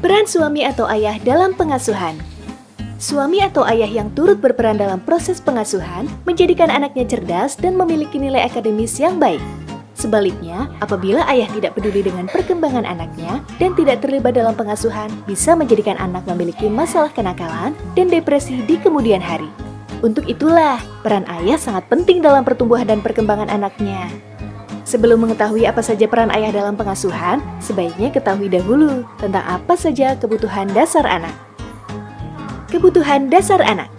Peran suami atau ayah dalam pengasuhan. Suami atau ayah yang turut berperan dalam proses pengasuhan menjadikan anaknya cerdas dan memiliki nilai akademis yang baik. Sebaliknya, apabila ayah tidak peduli dengan perkembangan anaknya dan tidak terlibat dalam pengasuhan, bisa menjadikan anak memiliki masalah kenakalan dan depresi di kemudian hari. Untuk itulah, peran ayah sangat penting dalam pertumbuhan dan perkembangan anaknya. Sebelum mengetahui apa saja peran ayah dalam pengasuhan, sebaiknya ketahui dahulu tentang apa saja kebutuhan dasar anak. Kebutuhan dasar anak.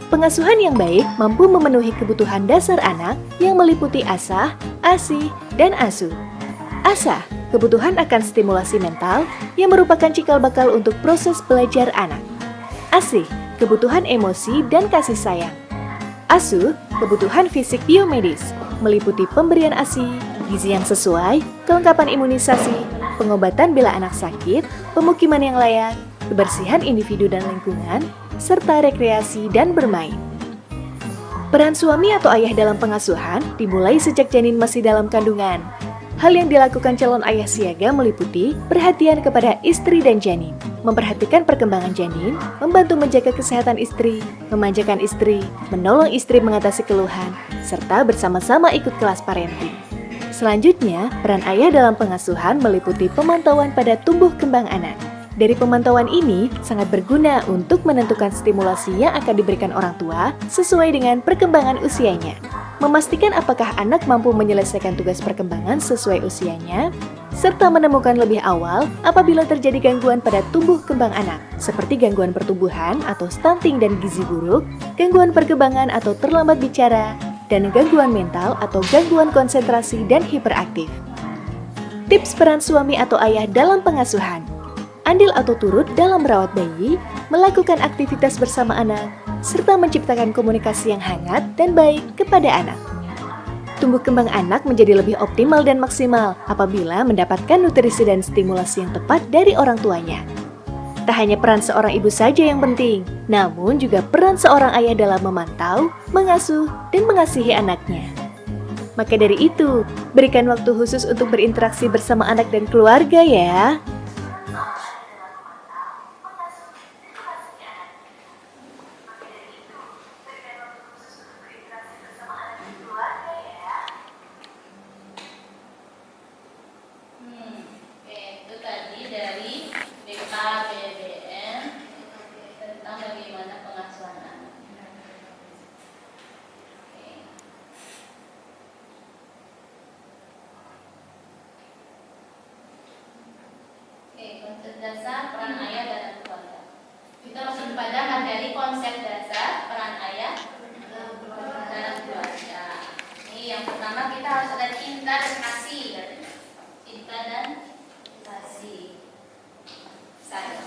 Pengasuhan yang baik mampu memenuhi kebutuhan dasar anak yang meliputi asah, asih, dan asuh. Asah, kebutuhan akan stimulasi mental yang merupakan cikal bakal untuk proses belajar anak. Asih, kebutuhan emosi dan kasih sayang. Asuh, kebutuhan fisik biomedis, meliputi pemberian ASI, gizi yang sesuai, kelengkapan imunisasi, pengobatan bila anak sakit, pemukiman yang layak, kebersihan individu dan lingkungan, serta rekreasi dan bermain. Peran suami atau ayah dalam pengasuhan dimulai sejak janin masih dalam kandungan. Hal yang dilakukan calon ayah siaga meliputi perhatian kepada istri dan janin, memperhatikan perkembangan janin, membantu menjaga kesehatan istri, memanjakan istri, menolong istri mengatasi keluhan, serta bersama-sama ikut kelas parenting. Selanjutnya, peran ayah dalam pengasuhan meliputi pemantauan pada tumbuh kembang anak. Dari pemantauan ini, sangat berguna untuk menentukan stimulasi yang akan diberikan orang tua sesuai dengan perkembangan usianya. Memastikan apakah anak mampu menyelesaikan tugas perkembangan sesuai usianya, serta menemukan lebih awal apabila terjadi gangguan pada tumbuh kembang anak, seperti gangguan pertumbuhan atau stunting dan gizi buruk, gangguan perkembangan atau terlambat bicara, dan gangguan mental atau gangguan konsentrasi dan hiperaktif. Tips peran suami atau ayah dalam pengasuhan. Andil atau turut dalam merawat bayi, melakukan aktivitas bersama anak, serta menciptakan komunikasi yang hangat dan baik kepada anak. Tumbuh kembang anak menjadi lebih optimal dan maksimal apabila mendapatkan nutrisi dan stimulasi yang tepat dari orang tuanya. Tak hanya peran seorang ibu saja yang penting, namun juga peran seorang ayah dalam memantau, mengasuh, dan mengasihi anaknya. Maka dari itu, berikan waktu khusus untuk berinteraksi bersama anak dan keluarga ya. Itu tadi dari BKBBN tentang bagaimana pengasuhan anak. Konsep dasar peran ayah dalam keluarga. Kita masuk pada materi konsep dasar peran ayah dalam keluarga. Ini yang pertama kita harus ada cinta dan kasih. Cinta dan kasih. Sayang.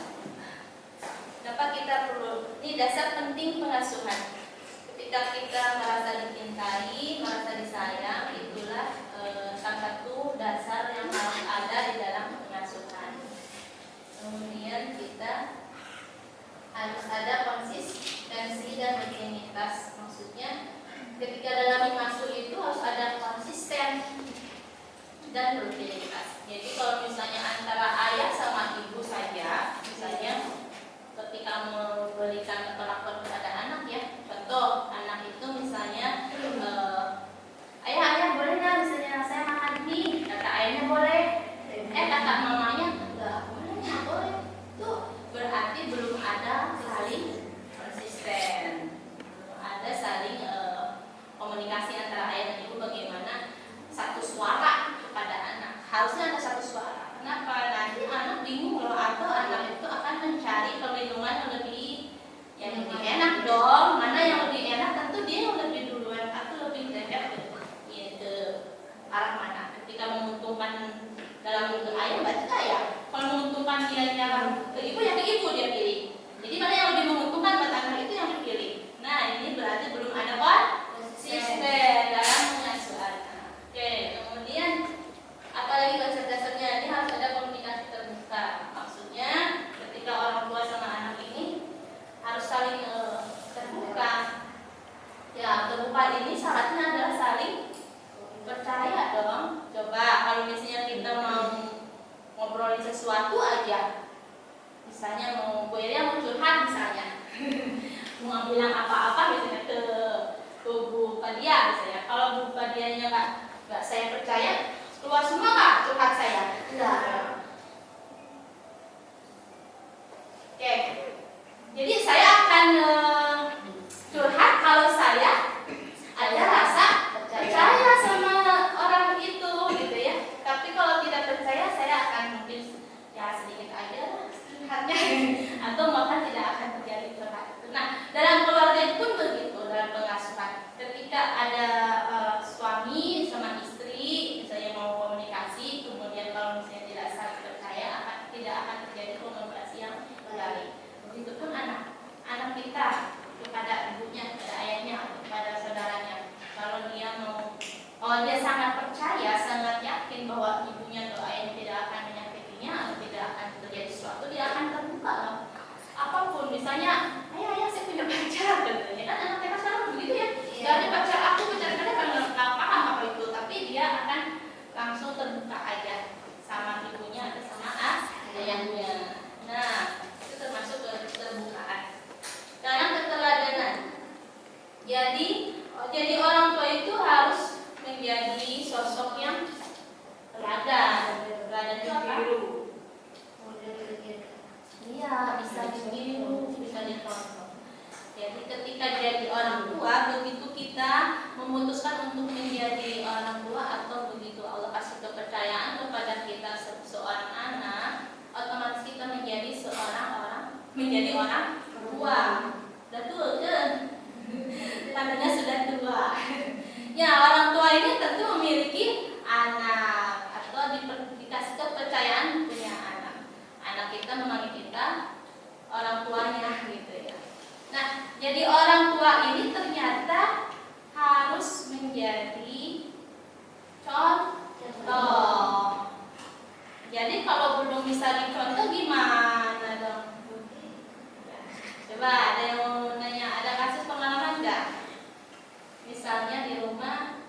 Dapat kita perlu. Ini dasar penting pengasuhan. Ketika kita merasa dicintai, merasa disayang, itulah salah satu dasar yang harus ada di dalam pengasuhan. Kemudian kita harus ada konsistensi dan rutinitas. Maksudnya ketika dalam mengasuh itu harus ada konsisten dan rutinitas. Jadi kalau misalnya antara ayah sama ibu saja, misalnya ketika memberikan perlakuan kepada anak ya, contoh anak itu misalnya ayah boleh nggak misalnya saya makan ini, kata ayahnya boleh, kata mamanya nggak boleh, tuh berarti belum ada saling konsisten, belum ada saling komunikasi antara ayah dan ibu bagaimana satu suara kepada anak. Harusnya ada satu suara. Kenapa? Nanti anak bingung loh, atau anak itu akan mencari perlindungan yang lebih enak dong. Mana yang lebih enak? Tentu dia yang lebih duluan atau lebih dekat ke arah mana. Ketika menguntungkan dalam bentuk ayah, berarti ayah. Kalau menguntungkan dia ke ibu, ya ke ibu dia pilih. Jadi mana yang lebih menguntungkan buat anak itu yang dipilih. Nah ini berarti belum ada konsisten dalam mengasuh anak. Oke, kemudian apalagi konsep dasarnya ini harus ada komunikasi terbuka. Maksudnya ketika orang tua sama anak ini harus saling terbuka. Ya, terbuka ini syaratnya adalah saling percaya dong. Coba kalau misalnya kita mau ngobrolin sesuatu aja, misalnya mau curhat misalnya, mau bilang apa-apa misalnya ke Bu Padia misalnya. Kalau Bu Padianya nggak saya percaya, keluar semua nggak curhat saya? Enggak. Oke. Jadi saya akan curhat kalau saya ada rasa percaya sama orang itu gitu ya. Tapi kalau tidak percaya, saya akan mungkin ya sedikit aja curhatnya atau bahkan tidak akan terjadi curhat. Nah, dalam keluarga pun begitu, dalam pengasuhan. Ketika ada suami sama istri misalnya mau komunikasi, kemudian kalau misalnya tidak saling percaya, tidak akan terjadi komunikasi yang baik. Begitupun anak kita kepada ibunya, kepada ayahnya, kepada saudaranya. Kalau dia sangat percaya, sangat yakin bahwa ibunya atau ayahnya tidak akan menyakitinya atau tidak akan terjadi sesuatu, dia akan terbuka. Apapun, misalnya, ayah saya punya pacar, katanya kan anak TK sekarang begitu ya. Gak ada pacar aku, pacar-pacar kan nggak paham apa itu, tapi dia akan langsung terbuka aja sama ibunya atau sama ayahnya. Nah, itu termasuk keterbukaan. Sekarang keteladanan. Jadi orang tua itu harus menjadi sosok yang teladan. Teladan itu apa? Iya, bisa ditiru, bisa dicontoh. Jadi ketika jadi orang tua, begitu kita memutuskan untuk menjadi orang tua atau begitu Allah kasih kepercayaan kepada kita seorang anak, otomatis kita menjadi orang tua. Betul kan? Tandanya sudah tua. Ya, orang tua ini tentu memiliki anak atau dikasih kalau belum bisa dicontoh gimana dong? Coba ada yang mau nanya, ada kasus pengalaman nggak? Misalnya di rumah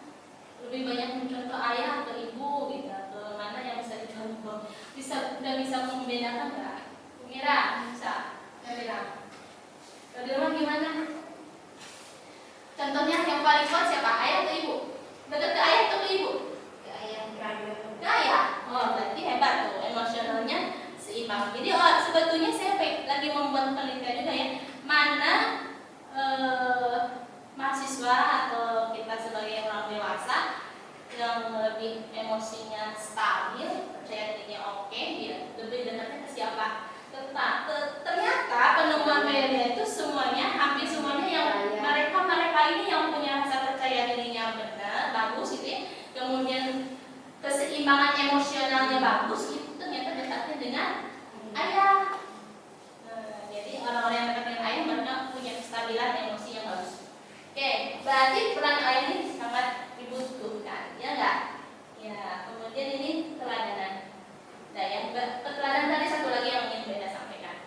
lebih banyak mencontoh ayah atau ibu gitu, atau mana yang bisa dicontoh? Udah bisa membedakan nggak? Mira bisa, Mira. Kalau di rumah gimana? Contohnya yang paling kuat siapa? Ayah atau ibu? Dekat ke ayah atau ke ibu? Ke ayah. Oh, berarti hebat tuh, emosionalnya seimbang. Jadi sebetulnya saya lagi membuat penelitian juga ya, mana mahasiswa atau kita sebagai orang dewasa yang lebih emosinya stabil, percaya dirinya oke, ya lebih dekatnya ke siapa? Ternyata penemuan Melia itu semuanya, hampir semuanya yang mereka ini yang punya rasa percaya dirinya benar, bagus gitu ya. Kemudian keseimbangan emosionalnya bagus, itu ternyata dekatnya dengan ayah. Jadi orang-orang yang dekat dengan ayah mereka punya kestabilan emosi yang bagus. Oke, berarti peran ayah ini sangat dibutuhkan, ya enggak? Ya, kemudian ini keteladanan. Nah, yang keteladanan tadi satu lagi yang ingin Beda sampaikan.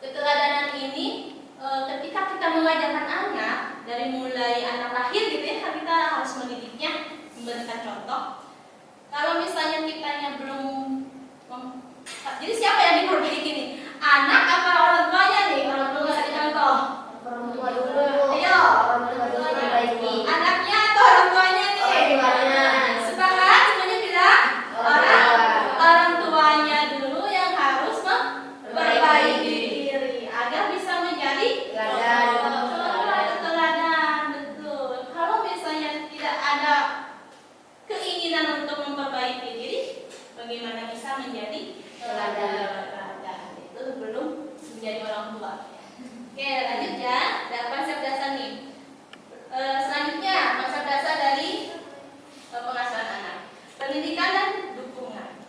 Keteladanan ini ketika kita mengajarkan anak dari mulai anak lahir gitu ya, kan kita harus mendidiknya, memberikan contoh. Kalau misalnya kitanya belum jadi siapa yang diperbaiki nih? Anak apa orang tuanya nih? Orang tua nggak dicontoh. Orang tua dulu. Ayo, Orang tua dulu diperbaiki. anaknya atau orang tuanya nih? Orang tuanya. Sepakat semuanya bilang? Orang tuanya dulu yang harus memperbaiki diri agar bisa menjadi teladan. Betul. Kalau misalnya tidak ada keinginan untuk memperbaiki diri, bagaimana bisa menjadi teladan? Itu belum menjadi orang tua. Oke, lanjut ya. Ada konsep dasar nih. Selanjutnya konsep dasar dari pengasuhan anak, pendidikan dan dukungan.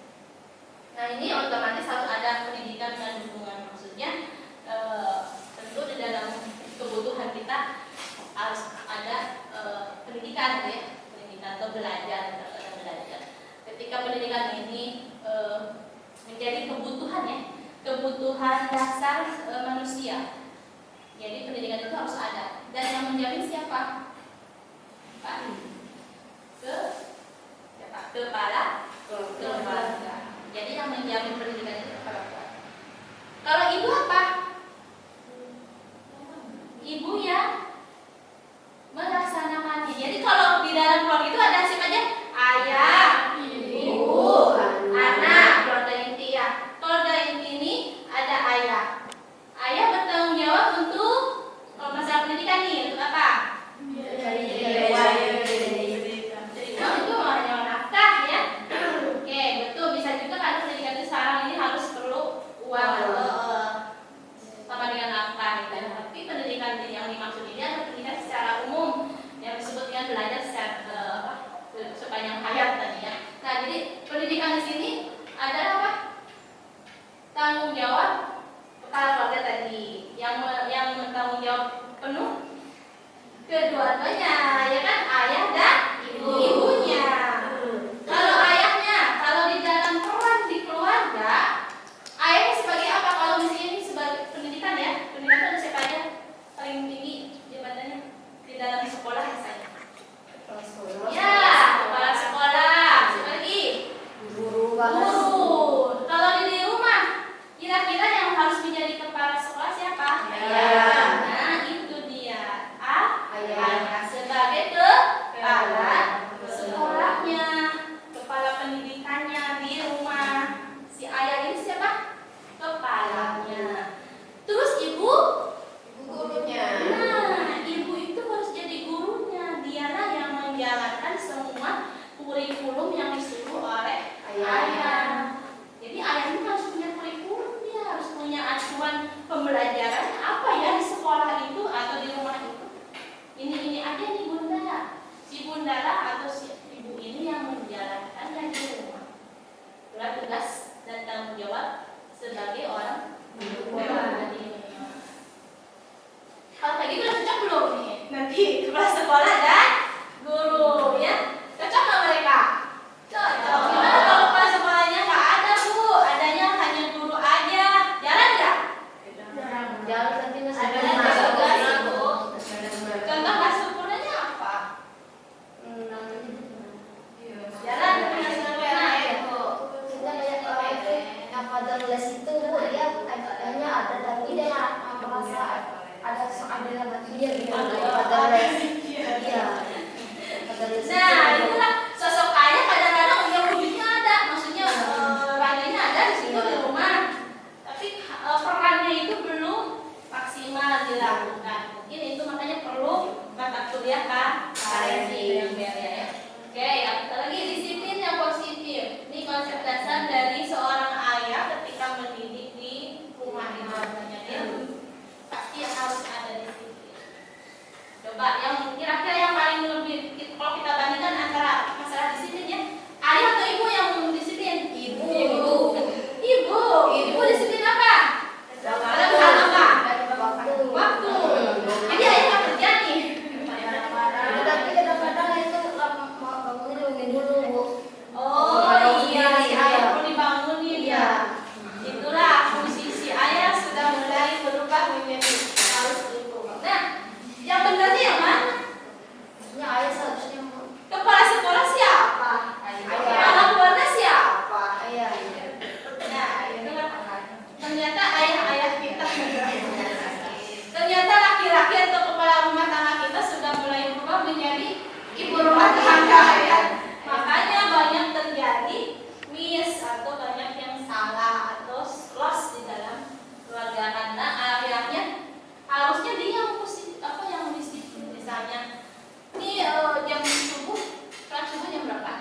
Nah, ini otomatis harus ada pendidikan dan dukungan. Maksudnya tentu di dalam kebutuhan kita harus ada pendidikan, gitu ya, pendidikan atau belajar. Ketika pendidikan ini menjadi kebutuhan ya, kebutuhan dasar manusia. Jadi pendidikan itu harus ada. Dan yang menjamin siapa? Pak. Kepala keluarga. Jadi yang menjamin pendidikan itu kepala keluarga. Kalau ibu apa? Ibu yang melaksanakannya. Jadi kalau di dalam keluarga itu ada sifatnya ayah, ibu, anak, keluarga inti ya. Keluarga inti ini ada ayah. Ayah bertanggung jawab untuk masalah pendidikan nih, untuk apa? Itu hanya nafkah ya. Oke, betul, bisa juga kan pendidikan itu sekarang ini harus perlu uang sama dengan nafkah gitu. Tapi pendidikan yang dimaksud ini adalah pendidikan secara umum yang disebut dengan belajar secara sepanjang hayat tadi ya. Nah, jadi pendidikan di sini adalah apa? Tanggung jawab kepala keluarga tadi, yang bertanggung jawab penuh kedua-duanya, ya kan, ayah dan ibunya. Kalau ayahnya, kalau di dalam peran di keluarga, ayahnya sebagai apa? Kalau misalnya ini sebagai pendidikan ya, pendidikan itu ada siapa aja paling tinggi jabatannya di dalam sekolah misalnya? Ya, kepala sekolah. Siapa lagi? Guru. Kalau di rumah, kira-kira yang harus menjadi kepala sekolah siapa? Ayah. Nah, itu dia. Ayah. Sebagai kepala sekolahnya, kepala pendidikannya di rumah. Si ayah ini siapa? Kepalanya. Terus ibu? Gurunya. Nah, ibu itu harus jadi gurunya. Dialah yang menjalankan semua kurikulum yang disuruh oleh ayah. Jadi ayah ini harus punya kurikulum, dia harus punya acuan pembelajaran apa ya di sekolah itu atau di rumah itu. Ini aja nih bunda, si bunda lah atau si ibu ini yang menjalankannya di rumah. Itulah tugas dan tanggung jawab sebagai orang tua. Kalau kayak gitu udah cocok belum nih? Nanti kepala sekolah dan guru ya, cocok nggak mereka? Cocok. Gimana kalau kepala sekolahnya nggak ada motherless itu Bu, dia hanya ada tapi dia nggak merasa ada dia bilang motherless. Iya. Motherless. Nah, itulah sosok ayah kadang-kadang yang wujudnya ada, maksudnya perannya ada di situ di rumah, tapi perannya itu belum maksimal dilakukan. Mungkin itu makanya perlu mata kuliah kan, parenting ya. Oke, ada lagi disiplin yang positif. Ini konsep dasar dari seorang ayah ketika mendidik di rumah di keluarganya. Dia pasti harus ada disiplin. Coba yang kira-kira yang paling lebih kalau kita bandingkan antara masalah disiplin ya, ayah atau ibu yang disiplin? Ibu disiplin apa? Dalam hal apa? Waktu. Jadi ayah nggak kerja nih. Tapi kadang-kadang itu bangunin dulu Bu. Oh iya, si ayah perlu dibangunin ya. Itulah fungsi si ayah sudah mulai berubah menjadi harus itu. Nah, yang benarnya yang mana? Maksudnya ayah seharusnya Kepala sekolah siapa? Kepala keluarga siapa? ayah. Nah, itulah ternyata ayah-ayah kita. Ternyata laki-laki atau kepala rumah tangga kita sudah mulai berubah menjadi ibu rumah tangga ya. Makanya banyak terjadi miss atau banyak yang salah atau loss di dalam keluarga karena ayahnya harusnya dia yang yang disiplin. Misalnya ini jam subuh, kan subuh jam berapa?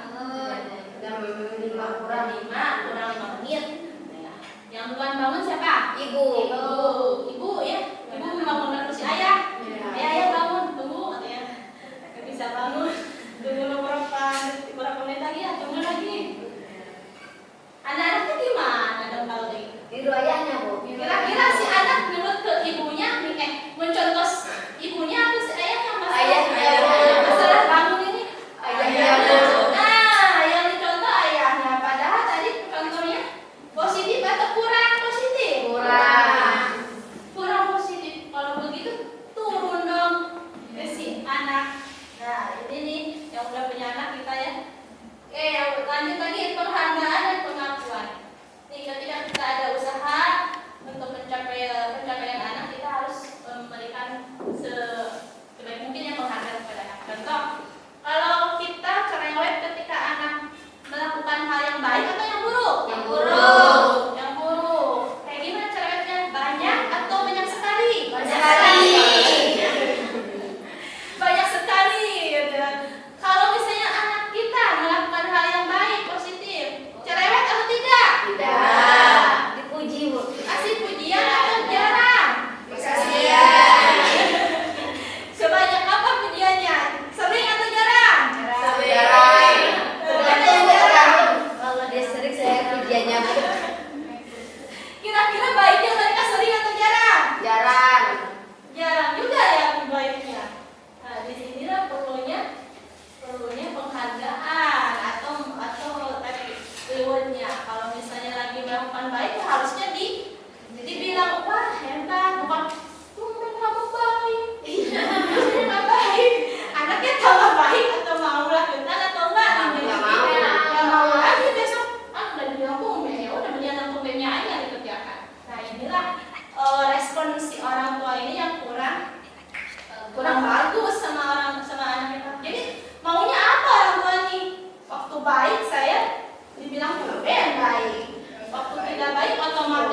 Jam 5 kurang 5 menit. Yang duluan bangun siapa? Ibu. Ibu ya. Ibu membangunkan si ayah. Ayah bangun, tunggu katanya. Gak bisa bangun. Tunggu berapa menit lagi ya? Tunggu lagi. Anak-anaknya gimana dong kalau kayak gitu? Tidur ayahnya Bu. Kira-kira si anak nurut ke ibunya, mencontoh ibunya atau si ayah yang Ayahnya. masalah bangun ini? Ayahnya. Nah, yang dicontoh ayahnya. Padahal tadi contohnya positif atau kurang positif? Kurang positif. Kalau begitu turun dong ke si anak. Nah, ini nih yang udah punya anak kita ya. Oke, yang lanjut lagi penghargaan dan pengakuan. Nih, ketika kita ada usaha untuk pencapaian anak, kita harus memberikan sebaik mungkin yang penghargaan kepada anak. Contoh, kalau kita cerewet ketika anak melakukan hal yang baik atau yang buruk? Yang buruk. Yang buruk. Kayak gimana cerewetnya? Banyak atau banyak sekali? Banyak sekali. Banyak sekali. Gitu. Kalau misalnya anak kita melakukan hal yang baik, positif, cerewet atau tidak? Tidak. Dipuji Bu. Kasih pujian atau jarang? Kasihan. Sebanyak apa pujiannya? Sering atau jarang? Jarang. Tergantung. Kalau dia sering saya pujiannya Bu. Kira-kira baiknya mereka sering atau jarang? Jarang. Jarang juga ya baiknya. Nah, di sinilah perlunya penghargaan atau tadi rewardnya. Kalau misalnya lagi melakukan baik, ya harusnya dibilang wah hebat, bukan tumben kamu baik. Maksudnya nggak baik. Anaknya tambah baik atau mau lakukan atau enggak? Nggak mau. Nggak mau lagi besok. Udah dibilang tumben ya, udah menjalankan tumbennya aja dikerjakan. Nah inilah respon si orang tua ini yang kurang bagus sama anaknya. Jadi maunya apa orang tua nih? Waktu baik saya dibilang tumben baik. Waktu tidak baik otomatis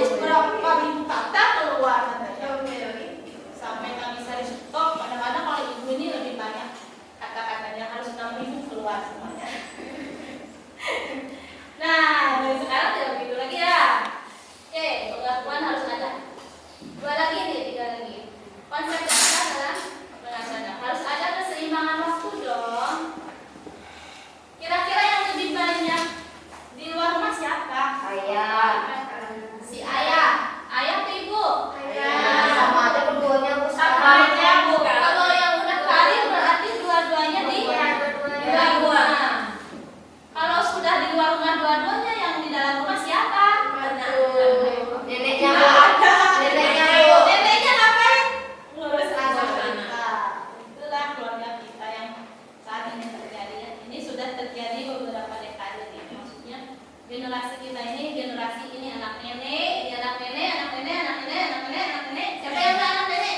kita ini generasi ini anak nenek, ini anak nenek, anak nenek, anak nenek, anak nenek, anak nenek. Siapa yang nggak anak nenek?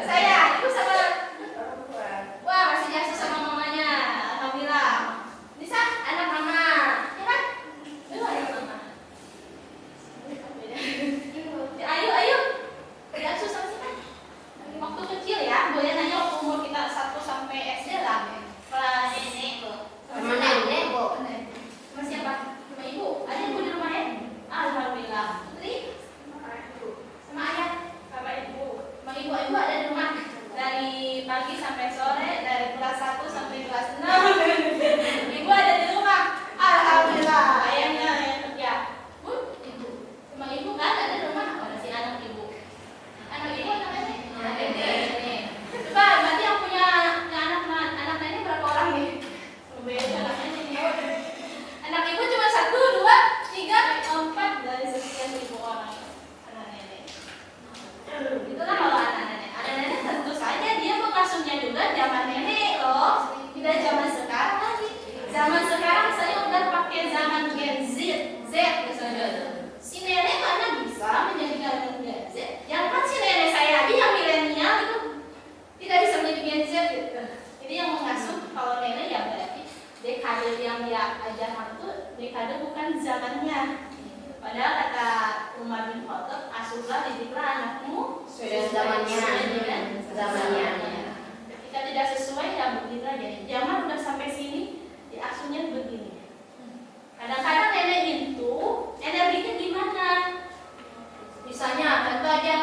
Saya, ibu sama. Wah, masih jasa sama mamanya. Alhamdulillah. Nisa, anak mama, ya kan? Ayo, anak mama. Ayo. Tidak susah sih kan? Waktu kecil ya, boleh nanya waktu umur kita 1 sampai SD lah. Kelas nenek loh. Sama nenek, Bu. Sama siapa? Sama ibu. Ada ibu di rumah ya? Alhamdulillah. Putri? Sama ayah? Sama ibu. Sama ibu ada di rumah. Dari pagi sampai sore, dari kelas 1 sampai kelas 6. Ibu ada di rumah. Alhamdulillah. Ayahnya yang kerja. Bu, ibu. Sama ibu kan ada di rumah. Oh, si anak ibu. Anak ibu anak nenek? Anak nenek. Coba, berarti yang punya anak nenek berapa orang nih? Beda anak nenek nih. Anak ibu cuma 1, 2, 3, 4 dari sekian ribu orang anak nenek. Itulah kalau anak nenek. Anak nenek tentu saja dia mengasuhnya juga zaman nenek loh, tidak zaman sekarang lagi. Zaman sekarang saya udah pakai zaman Gen Z, misalnya. Si nenek mana bisa menjadi Gen Z? Yang kan si nenek saya aja yang milenial itu tidak bisa menjadi Gen Z gitu. Jadi yang mengasuh kalau nenek ya berarti dekade yang dia ajarkan itu dekade bukan zamannya. Padahal kata Umar bin Khattab, asuhlah didiklah anakmu Sesuai zamannya. dengan Zamannya. Ketika tidak sesuai ya begitu aja. Zaman udah sampai sini, diasuhnya begini. Kadang-kadang nenek itu energinya gimana? Misalnya contoh aja,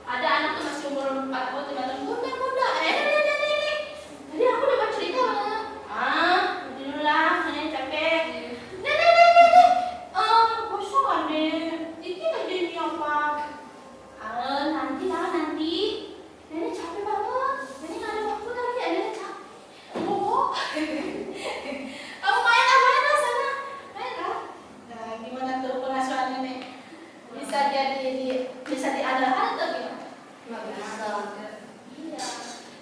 ada anak tuh masih umur 4 tahun, 5 tahun, muda, nenek. Tadi aku dapat cerita mana? Alhamdulillah, nenek capek. Nenek. Bosan deh. Ini aja ini apa? Nanti. Nenek capek banget. Nenek nggak ada waktu lagi. Nenek capek. Oh. Kamu main apa sana? Main kan? Nah, gimana tuh pengasuhan nenek? Bisa diandalkan atau gimana? Nggak bisa. Iya.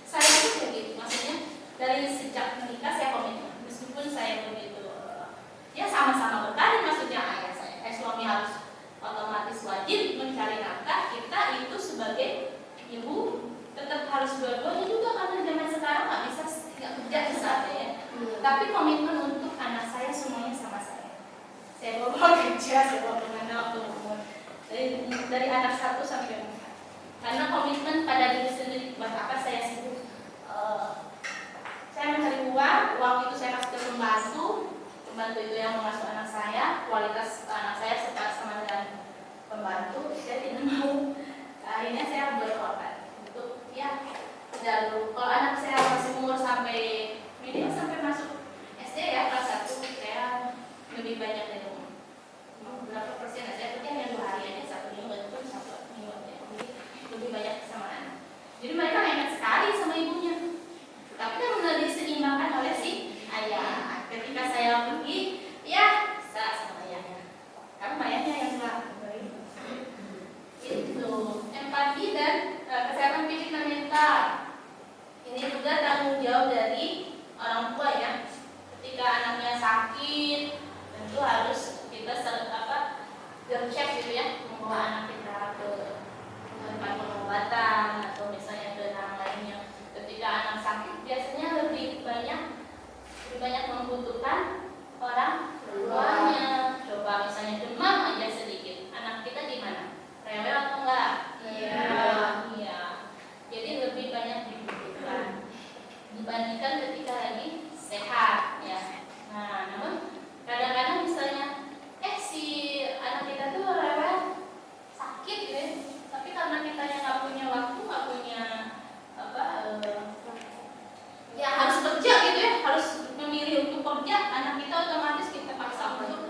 Saya tuh kayak gitu. Maksudnya dari sejak menikah saya komitmen. Meskipun saya begitu, ya sama-sama berkarir. Maksudnya ayah saya, suami harus otomatis wajib mencari nafkah. Kita itu sebagai ibu tetap harus dua-duanya juga karena zaman sekarang nggak bisa nggak kerja bisa ya. Tapi komitmen untuk anak saya semuanya sama saya. Saya bawa kerja, saya bawa kemana waktu umur dari anak 1 sampai 4. Karena komitmen pada diri sendiri. Buat apa saya sibuk? Saya mencari uang itu saya kasih ke pembantu itu yang mengasuh anak saya. Kualitas anak saya sama dengan pembantu, saya tidak mau. Akhirnya saya berkorban untuk ya jalur. Kalau anak saya masih umur sampai minimal sampai masuk SD ya kelas 1, saya lebih banyak dari rumah. Berapa persen saya kerja hanya 2 hari aja, 1 minggu itu 1 minggu aja. Jadi lebih banyak sama anak. Jadi mereka ingat sekali sama ibunya. Tapi kan udah diseimbangkan oleh si ayah. Ketika saya pergi, ya bisa sama ayahnya. Karena ayahnya yang salah. Itu empati dan kesehatan fisik dan mental. Ini juga tanggung jawab dari orang tua ya. Ketika anaknya sakit, tentu harus kita cek gitu ya, membawa anak kita ke tempat pengobatan atau misalnya ke yang lainnya. Ketika anak sakit biasanya lebih banyak membutuhkan orang tuanya. Coba misalnya demam aja sedikit, anak kita gimana? Rewel atau enggak? Iya. Jadi lebih banyak dibutuhkan dibandingkan ketika lagi sehat ya. Nah, namun kadang-kadang misalnya si anak kita tuh rewel sakit gitu ya. Tapi karena kita yang nggak punya waktu, nggak punya ya harus kerja gitu ya, harus memilih untuk kerja, anak kita otomatis kita paksa untuk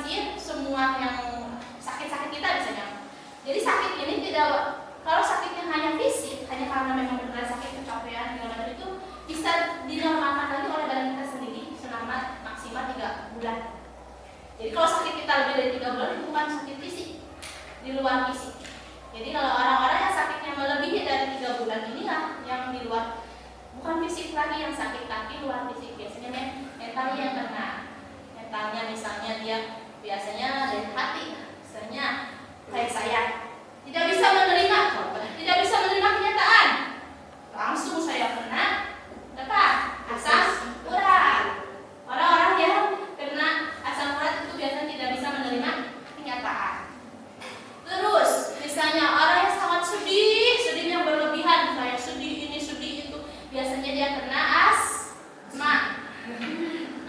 meminimalisir semua yang sakit-sakit kita misalnya. Jadi sakit ini tidak, kalau sakitnya hanya fisik, hanya karena memang benar sakit kecapean segala itu bisa dinormalkan lagi oleh badan kita sendiri selama maksimal 3 bulan. Jadi kalau sakit kita lebih dari 3 bulan itu bukan sakit fisik, di luar fisik. Jadi kalau orang-orang yang sakitnya melebihi dari 3 bulan inilah yang di luar, bukan fisik lagi yang sakit, tapi luar fisik. Biasanya mentalnya yang kena. Mentalnya misalnya dia biasanya dari hati, misalnya kayak saya tidak bisa menerima, tidak bisa menerima kenyataan, langsung saya kena apa? Asam urat. Orang-orang yang kena asam urat itu biasanya tidak bisa menerima kenyataan. Terus misalnya orang yang sangat sedih, sedihnya berlebihan, kayak sedih ini sedih itu, biasanya dia kena asma.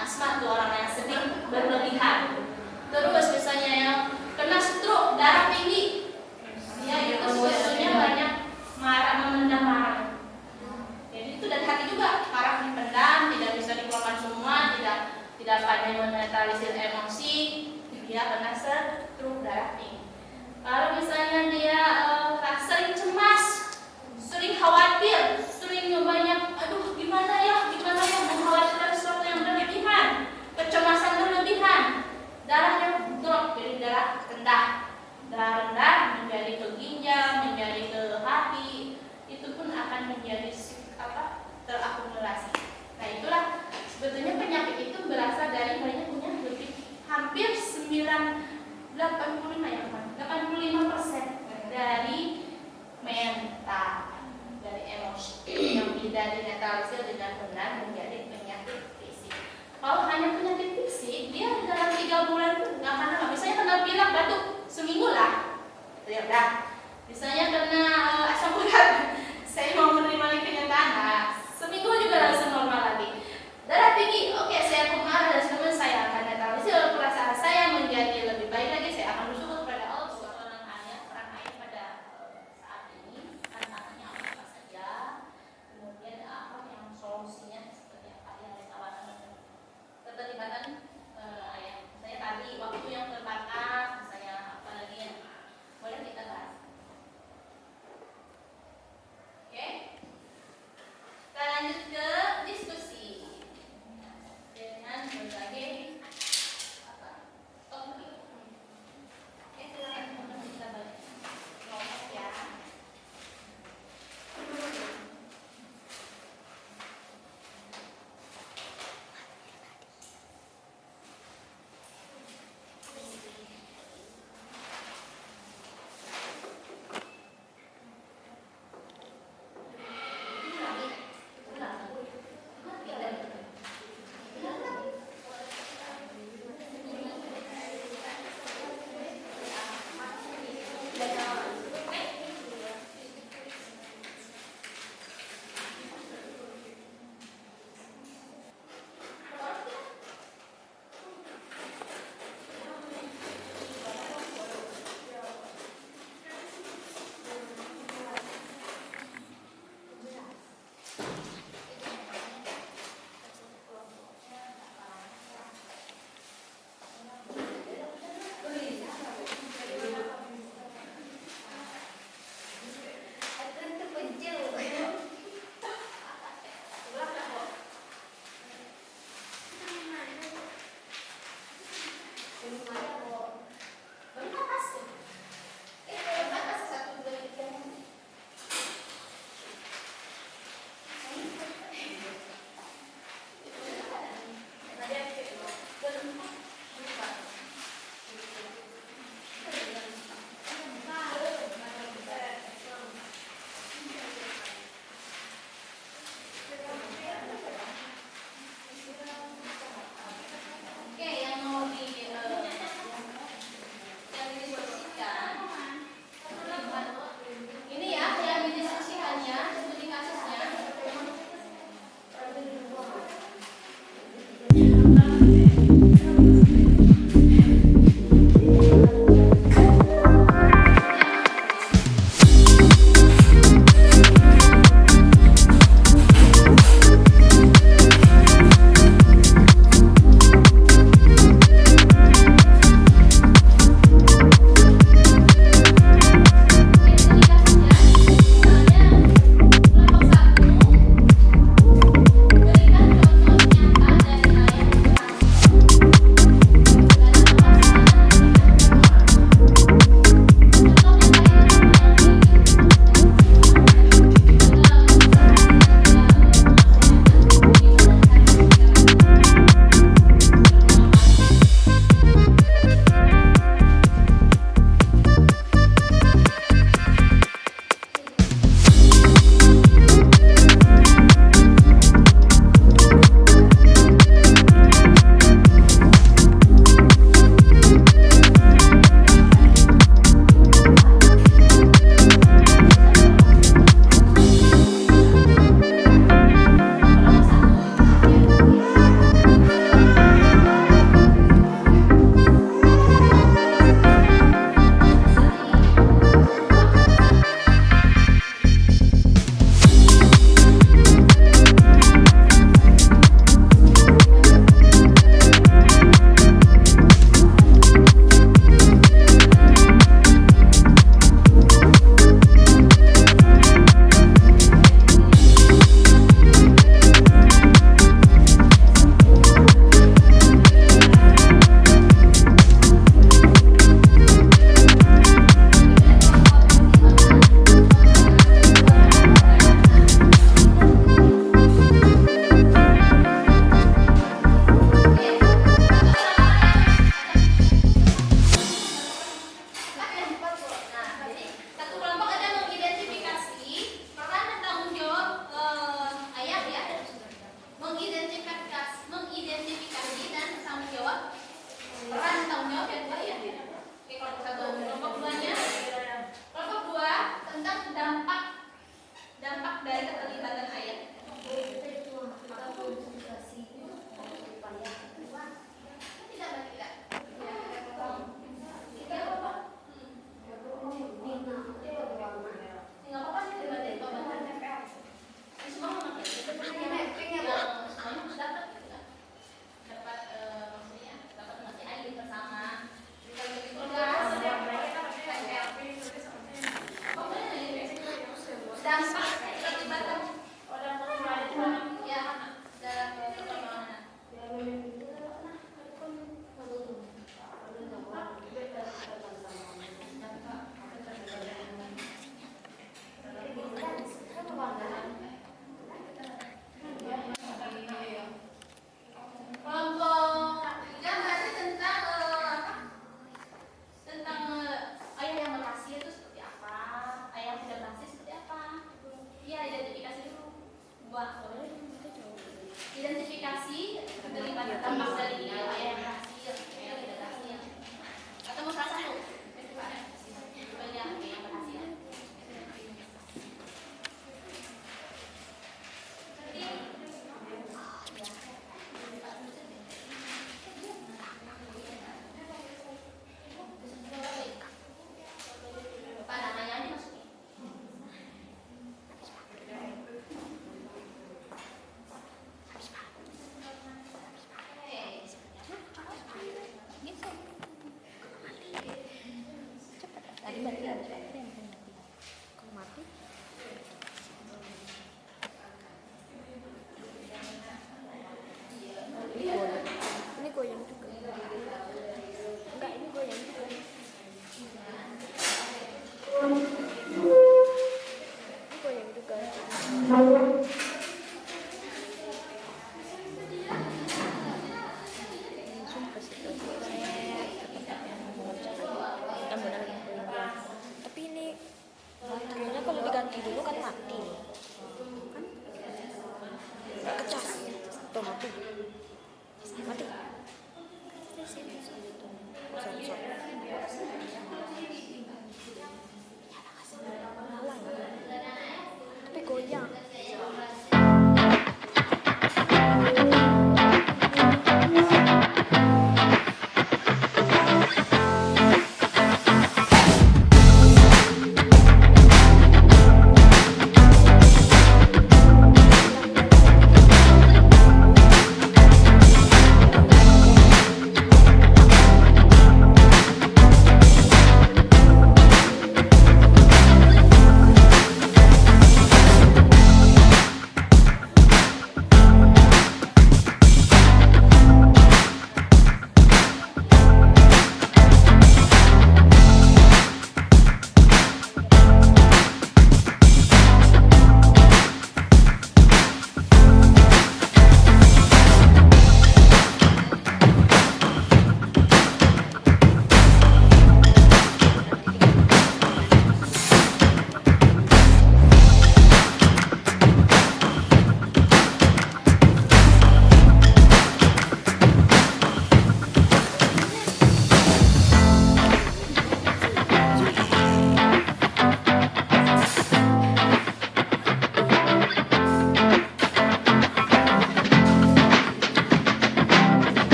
Asma tuh orang yang sedih berlebihan. Terus misalnya yang kena stroke, darah tinggi, ya itu sebetulnya banyak marah, memendam marah. Jadi itu dari hati juga, marah dipendam, tidak bisa dikeluarkan semua, tidak pandai menetralisir emosi, dia kena stroke, darah tinggi. Kalau misalnya dia sering cemas, sering khawatir, sering banyak, aduh gimana ya, mengkhawatirkan sesuatu yang berlebihan, kecemasan berlebihan, darahnya drop, jadi darah rendah menjadi ke ginjal, menjadi ke hati, itu pun akan menjadi terakumulasi. Nah itulah sebetulnya penyakit itu berasal dari banyak punya lebih hampir 85% dari mental, dari emosi yang tidak dinetralisir dengan benar menjadi penyakit fisik. Kalau hanya penyakit fisik, dia dalam 3 bulan pun nggak akan lama. Misalnya kena pilek batuk seminggu lah, ya udah. Misalnya kena asam urat, saya mau menerima kenyataan, nah, seminggu juga langsung normal lagi. Darah tinggi, oke, saya kemarin dan teman saya akan netralisir perasaan saya menjadi lebih baik lagi. Saya akan bersyukur kepada Allah. Peran ayah pada saat ini tantangannya apa saja, kemudian apa yang solusinya seperti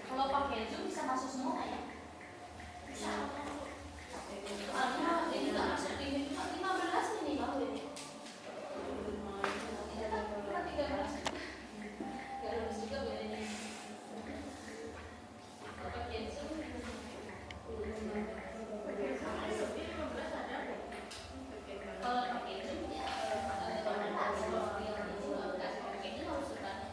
Kalau pakai Zoom bisa masuk semua nggak ya? Bisa. Soalnya ini nggak masuk di 15 ini baru ini. Iya, tapi 13. Nggak lulus juga bedanya. Kalau pakai Zoom, kalau pakai Zoom ya 15. Kalau yang ini 15, pakai Zoom harus sudah.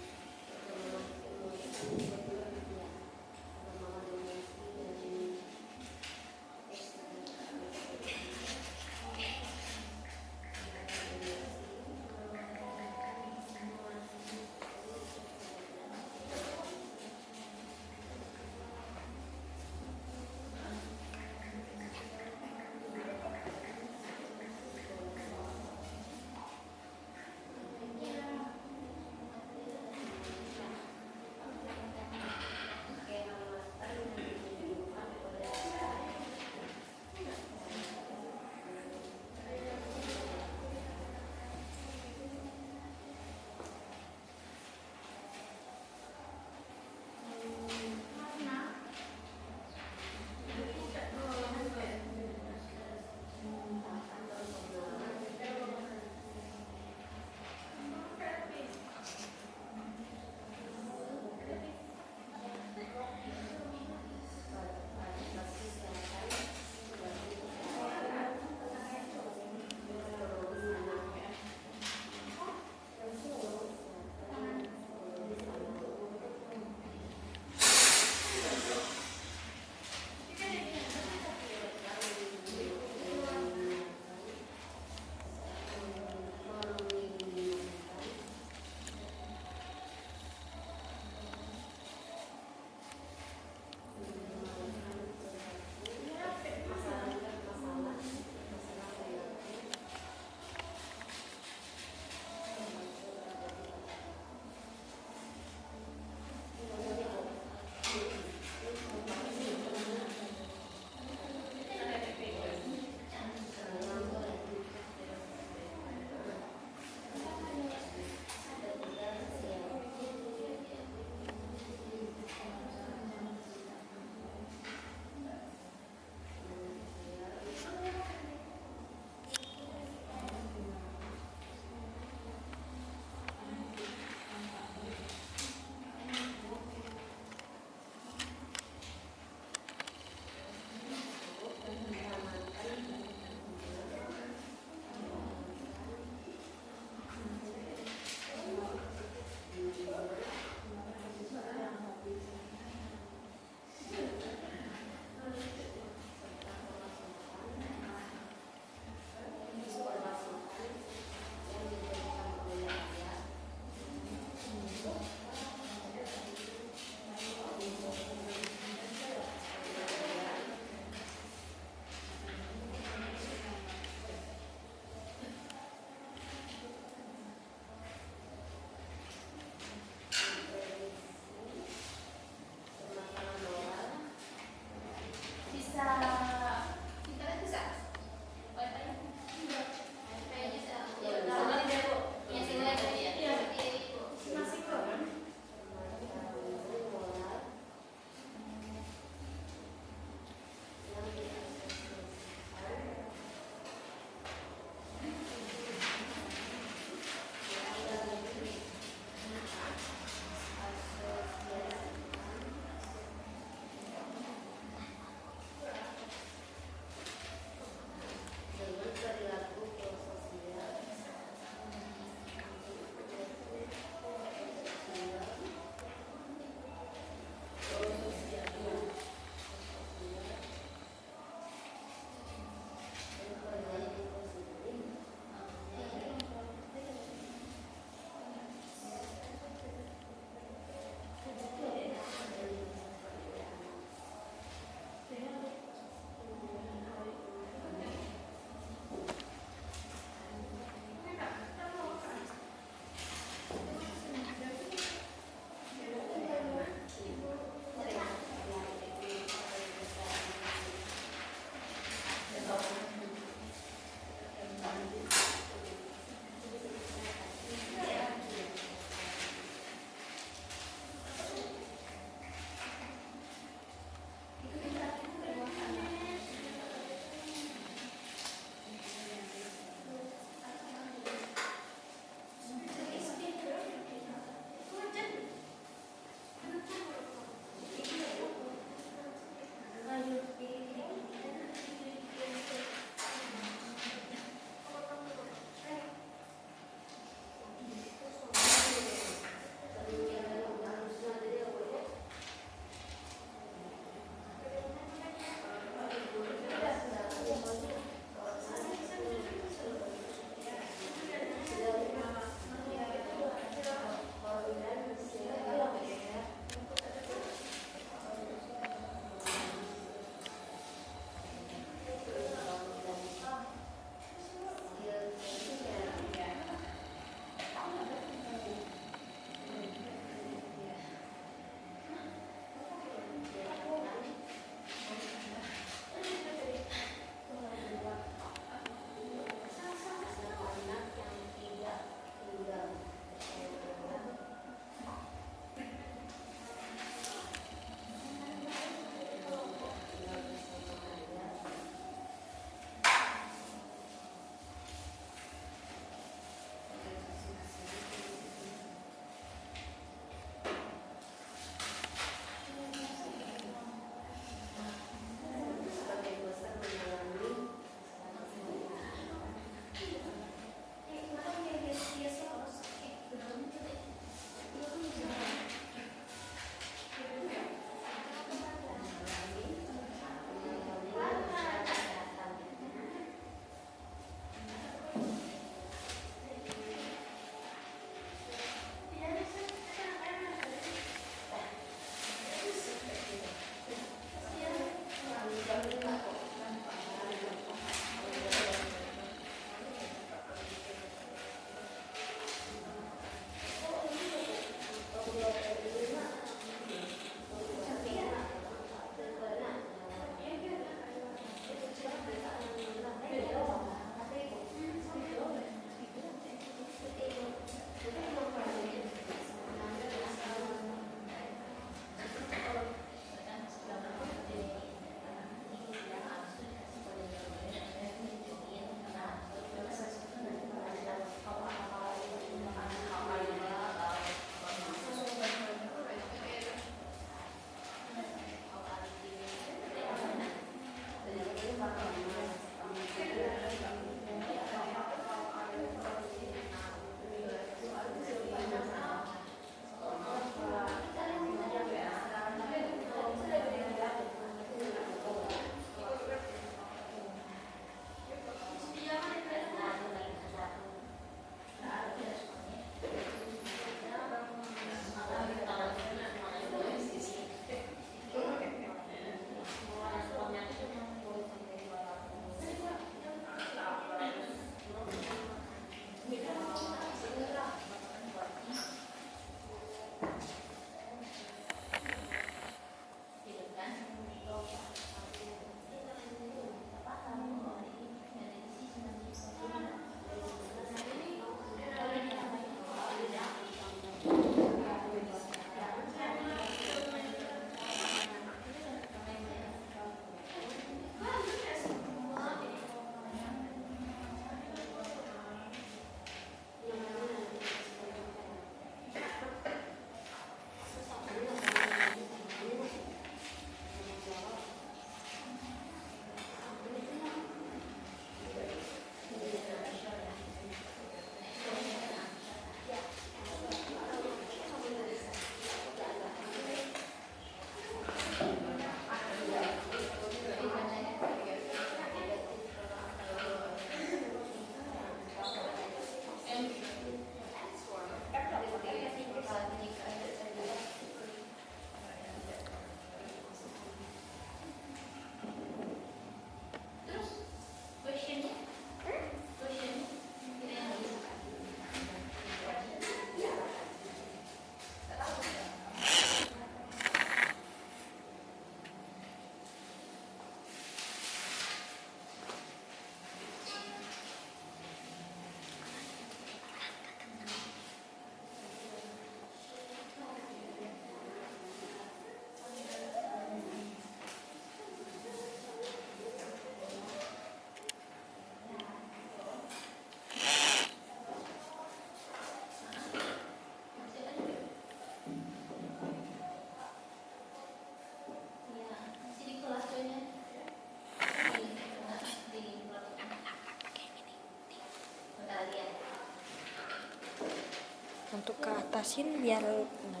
atasin biar benar.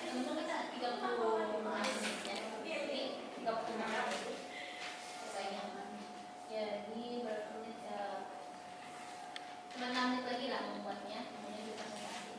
Teman-teman kita 30 menit ya. Jadi 30 menit selesainya. Ya, ini berapa menit ya? Cuma 6 menit lagi lah membuatnya, kemudian kita presentasi.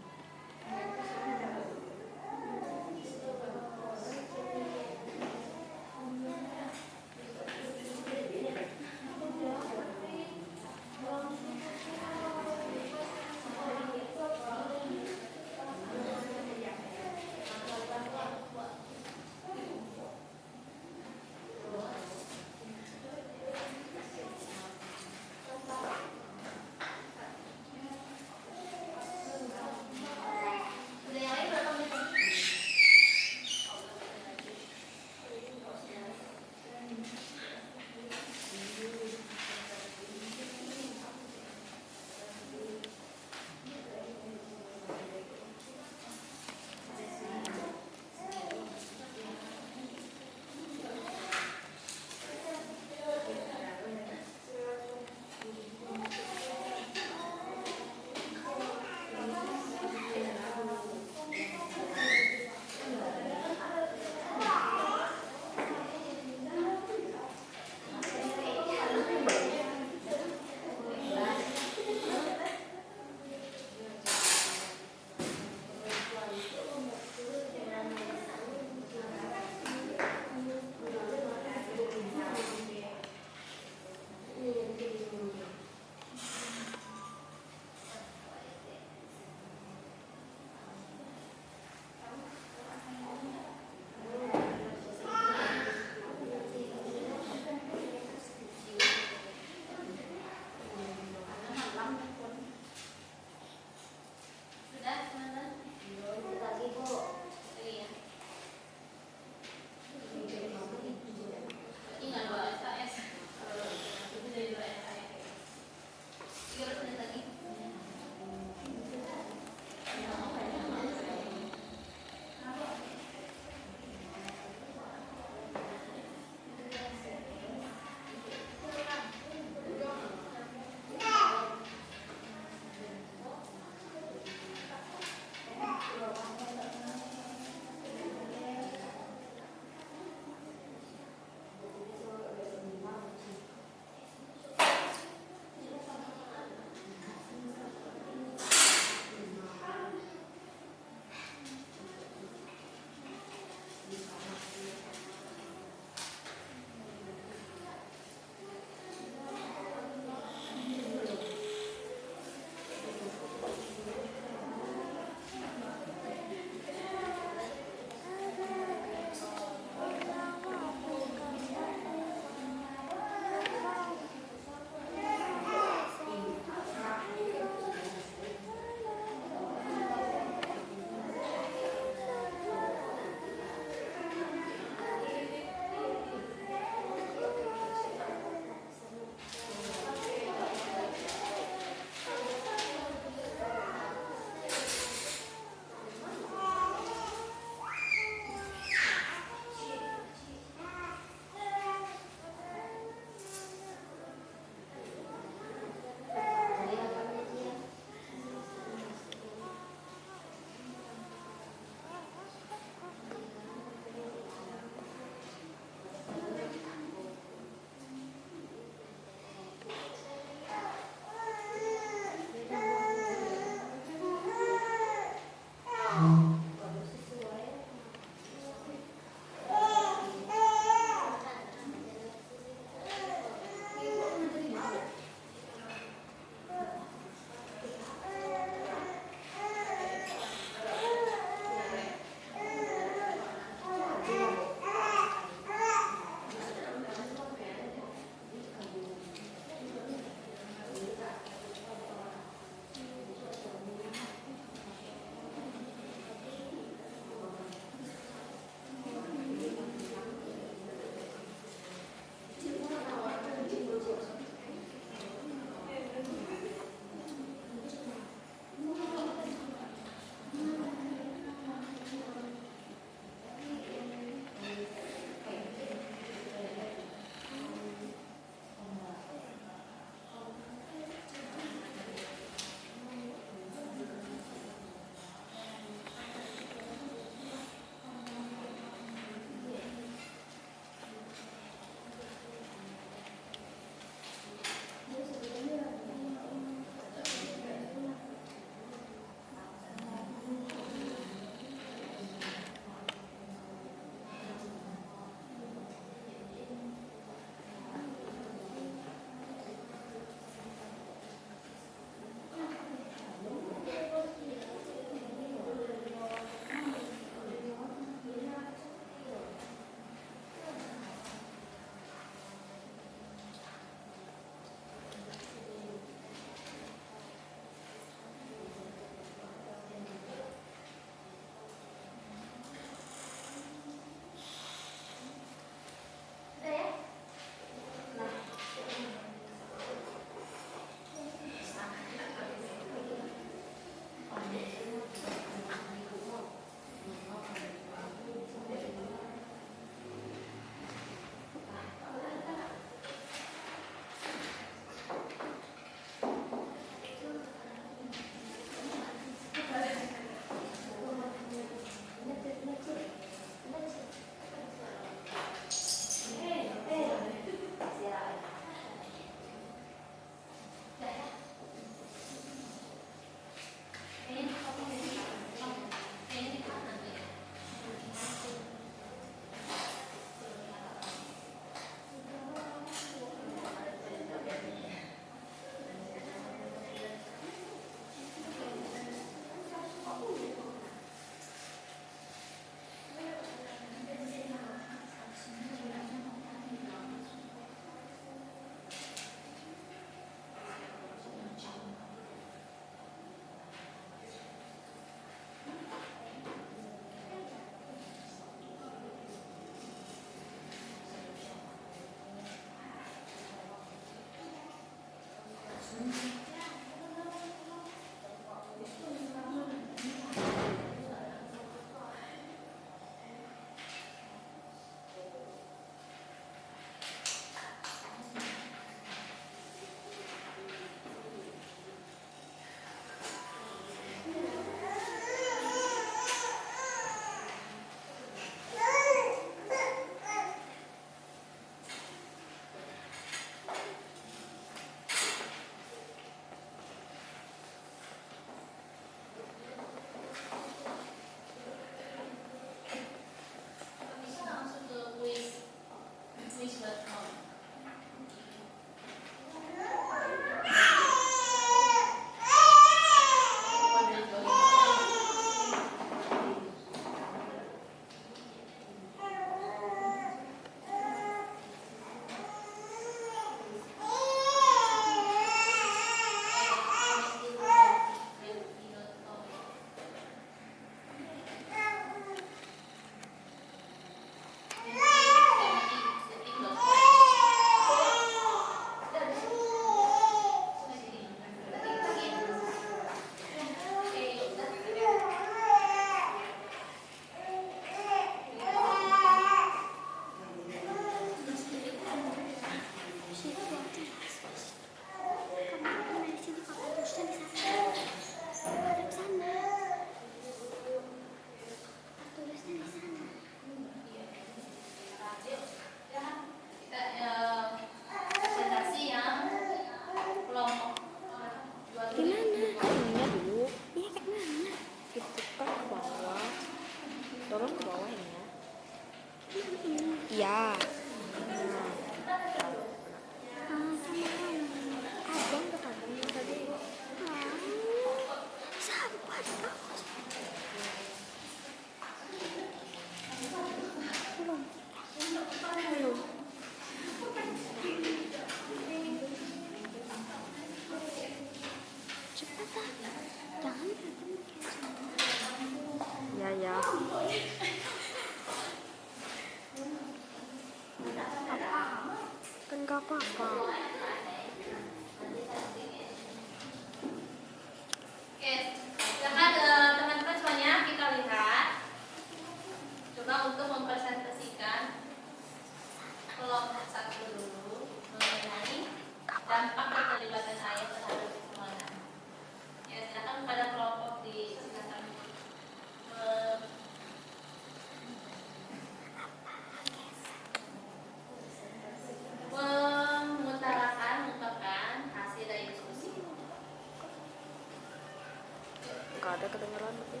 ada kedengeran tapi.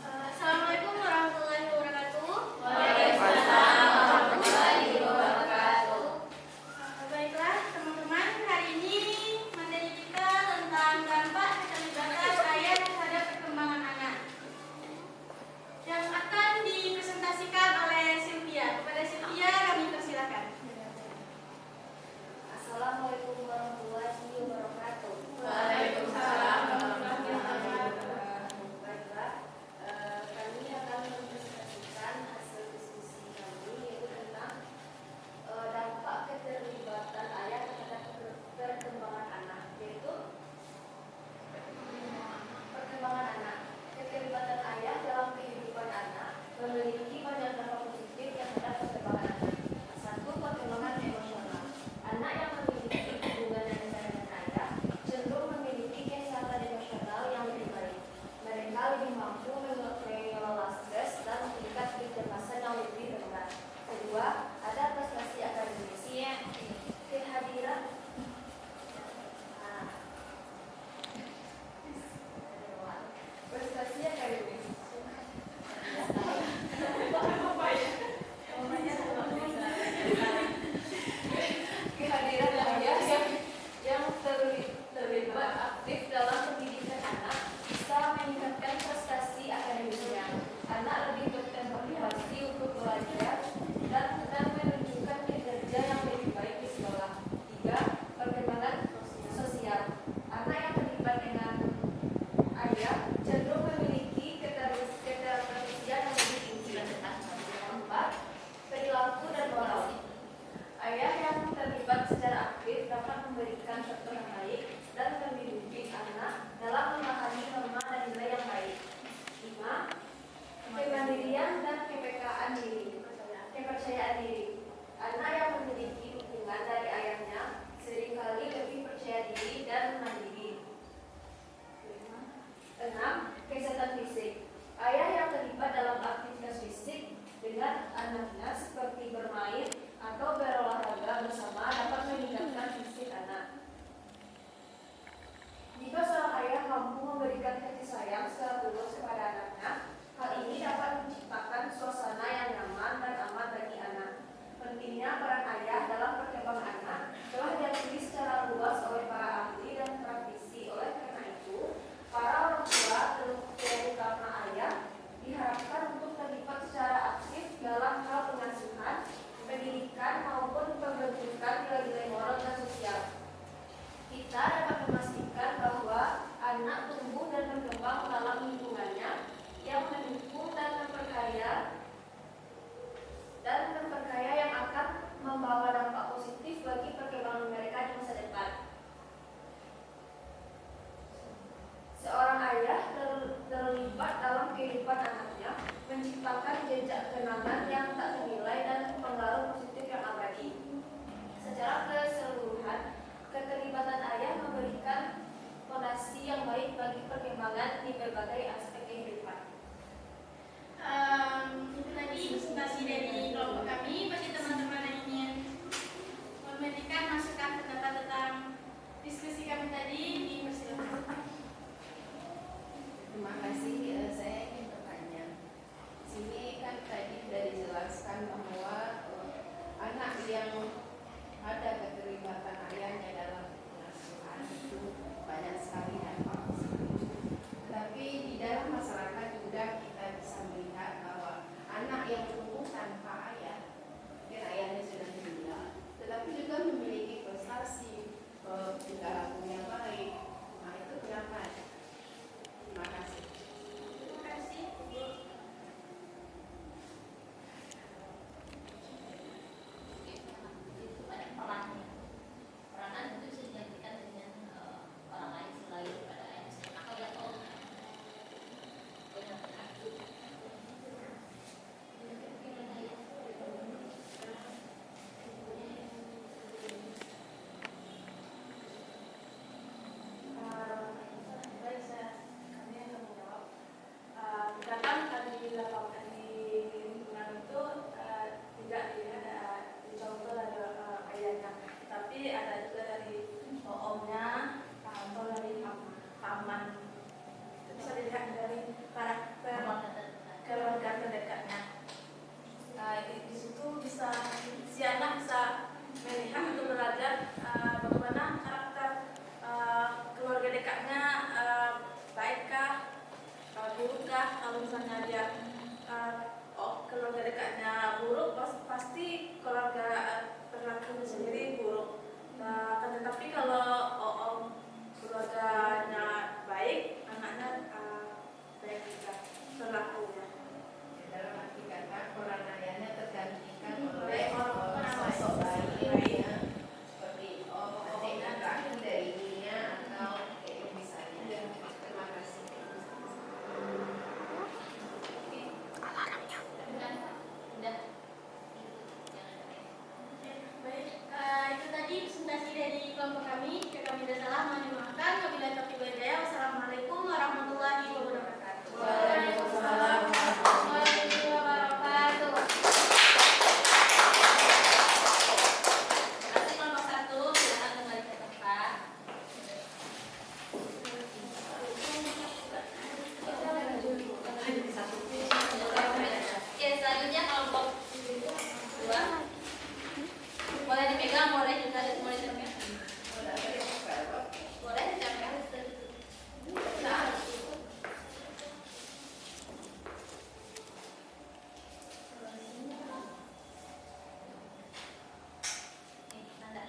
Assalamualaikum warahmatullahi wabarakatuh. Waalaikumsalam warahmatullahi wabarakatuh. Baiklah teman-teman, hari ini materi kita tentang dampak keterlibatan ayah terhadap perkembangan anak yang akan dipresentasikan oleh Sylvia. Kepada Sylvia kami persilakan. Assalamualaikum warahmatullahi wabarakatuh. Waalaikumsalam warahmatullahi wabarakatuh. Baiklah, kami akan mempresentasikan hasil diskusi kami yaitu tentang dampak keterlibatan ayah terhadap perkembangan anak, yaitu perkembangan anak. Keterlibatan ayah dalam kehidupan anak memiliki banyak dampak positif terhadap perkembangan anak. Satu, perkembangan emosional. Anak yang memiliki hubungan yang dekat dengan ayah cenderung memiliki kesehatan emosional yang lebih baik. Mereka lebih mampu mengelola stres dan tingkat kecerdasan yang lebih rendah. Kedua, ada prestasi akademis. Kehadiran prestasi akademis. Kehadiran ayah yang terlibat aktif dalam pendidikan anak bisa meningkatkan prestasi akademisnya. Anak lebih termotivasi untuk belajar dan menunjukkan kinerja yang lebih baik di sekolah. Tiga, perkembangan sosial. Anak yang terlibat dengan ayah cenderung memiliki keterisian yang lebih tinggi. Empat, perilaku dan moral. Ayah yang terlibat secara aktif dapat memberikan contoh yang baik dan mendidik anak dalam memahami norma dan nilai yang baik. 5. Kemandirian dan kepekaan diri. Kepercayaan diri. Anak yang memiliki dukungan dari ayahnya seringkali lebih percaya diri dan mandiri. 6. Kesehatan fisik. Ayah yang terlibat dalam aktivitas fisik dengan anaknya seperti bermain atau berolahraga bersama dapat meningkatkan fisik anak. Jika seorang ayah mampu memberikan kasih sayang secara tulus kepada anaknya, hal ini dapat menciptakan suasana yang nyaman dan aman bagi anak. Pentingnya peran ayah dalam perkembangan anak telah diakui secara luas oleh para ahli dan praktisi. Oleh karena itu, para orang tua, terutama ayah, diharapkan untuk terlibat secara aktif dalam hal pengasuhan, pendidikan maupun pembentukan nilai-nilai moral dan sosial. Kita dapat memastikan bahwa anak tumbuh dan berkembang dalam lingkungannya yang mendukung dan memperkaya yang akan membawa dampak positif bagi perkembangan mereka di masa depan. Seorang ayah terlibat dalam kehidupan anaknya, menciptakan jejak kenangan yang tak ternilai dan pengaruh positif yang abadi. Secara keseluruhan, keterlibatan ayah memberikan fondasi yang baik bagi perkembangan di berbagai aspek kehidupan. Itu tadi presentasi dari kelompok kami. Bagi teman-teman yang ingin memberikan masukan pendapat tentang diskusi kami tadi, dipersilakan. Terima kasih. Saya ingin bertanya. Di sini kan tadi sudah dijelaskan bahwa anak yang ada keterlibatan ayahnya dalam pengasuhan itu banyak sekali dampak positif. Tetapi di dalam masyarakat juga kita bisa melihat bahwa anak yang tumbuh tanpa ayah, mungkin ayahnya sudah meninggal, tetapi juga memiliki prestasi, tingkah laku yang baik. Nah itu kenapa? Terima kasih. Terima kasih, Bu. Itu banyak perannya. Peranan itu bisa digantikan dengan orang lain selain pada ayah. Atau ya tahu banyak omnya atau dari paman. Bisa dilihat dari karakter keluarga terdekatnya. Di situ bisa si anak bisa melihat atau belajar bagaimana karakter keluarga dekatnya, baikkah, burukkah. Kalau misalnya dia keluarga dekatnya buruk, pasti keluarga terlakunya sendiri buruk. Tetapi kalau keluarganya baik, anaknya baik juga terlakunya. Dalam arti kata peran ayahnya tergantikan oleh Orang sosok baik. baiknya, seperti adik dan kakak dari dirinya atau kayak misalnya. Terima kasih. Udah. Baik, itu tadi presentasi dari kelompok kami. Jika kami ada salah, mohon dimaafkan. Wabillahi taufiq wal hidayah. Wassalamualaikum warahmatullahi wabarakatuh. Waalaikumsalam. Warahmatullahi wabarakatuh. Terima kasih kelompok 1, silakan kembali ke tempat. Oke, selanjutnya kelompok 2. Boleh dipegang, boleh juga boleh dipegang. Boleh dipegang. Nah. Tanda.